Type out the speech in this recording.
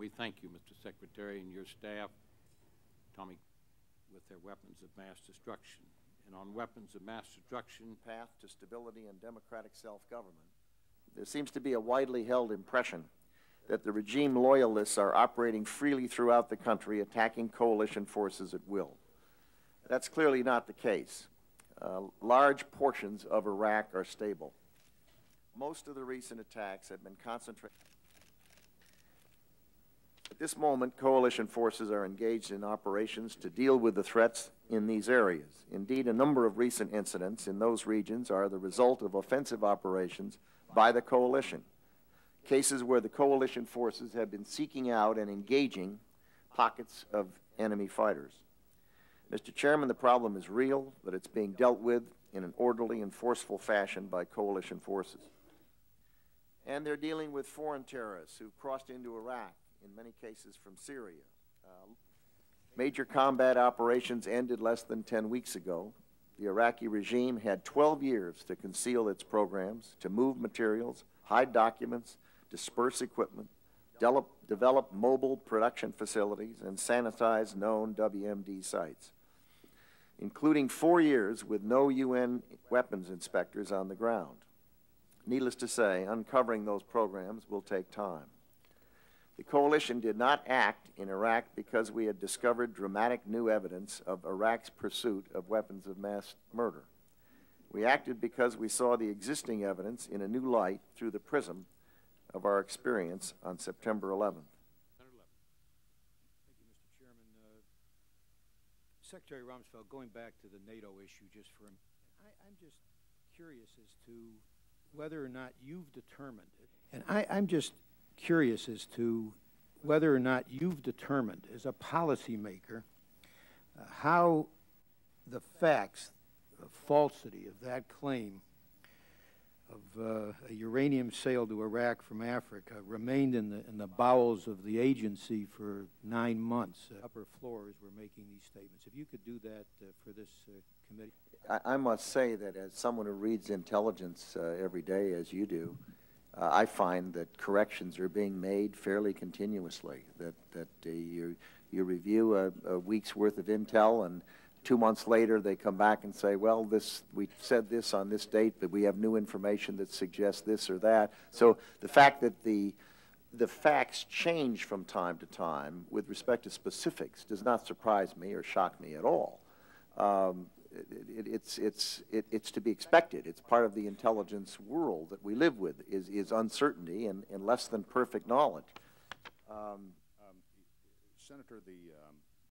we thank you, Mr. Secretary, and your staff, Tommy, with their weapons of mass destruction. And on weapons of mass destruction, path to stability and democratic self-government, there seems to be a widely held impression that the regime loyalists are operating freely throughout the country, attacking coalition forces at will. That's clearly not the case. Large portions of Iraq are stable. Most of the recent attacks have been concentrated. At this moment, coalition forces are engaged in operations to deal with the threats in these areas. Indeed, a number of recent incidents in those regions are the result of offensive operations by the coalition, cases where the coalition forces have been seeking out and engaging pockets of enemy fighters. Mr. Chairman, the problem is real, but it's being dealt with in an orderly and forceful fashion by coalition forces. And they're dealing with foreign terrorists who crossed into Iraq, in many cases from Syria. Major combat operations ended less than 10 weeks ago. The Iraqi regime had 12 years to conceal its programs, to move materials, hide documents, disperse equipment, develop mobile production facilities, and sanitize known WMD sites, including 4 years with no UN weapons inspectors on the ground. Needless to say, uncovering those programs will take time. The coalition did not act in Iraq because we had discovered dramatic new evidence of Iraq's pursuit of weapons of mass murder. We acted because we saw the existing evidence in a new light through the prism of our experience on September 11th. Thank you, Mr. Chairman. Secretary Rumsfeld, going back to the NATO issue just for a minute, I'm just curious as to whether or not you've determined it. And I'm just curious as to whether or not you've determined as a policymaker how the facts, the falsity of that claim of a uranium sale to Iraq from Africa remained in the bowels of the agency for 9 months. Upper floors were making these statements. If you could do that for this committee. I must say that as someone who reads intelligence every day, as you do, I find that corrections are being made fairly continuously, that you review a week's worth of intel, and 2 months later they come back and say, well, we said this on this date, but we have new information that suggests this or that. So the fact that the facts change from time to time with respect to specifics does not surprise me or shock me at all. It's to be expected. It's part of the intelligence world that we live with, is uncertainty and less than perfect knowledge. Senator,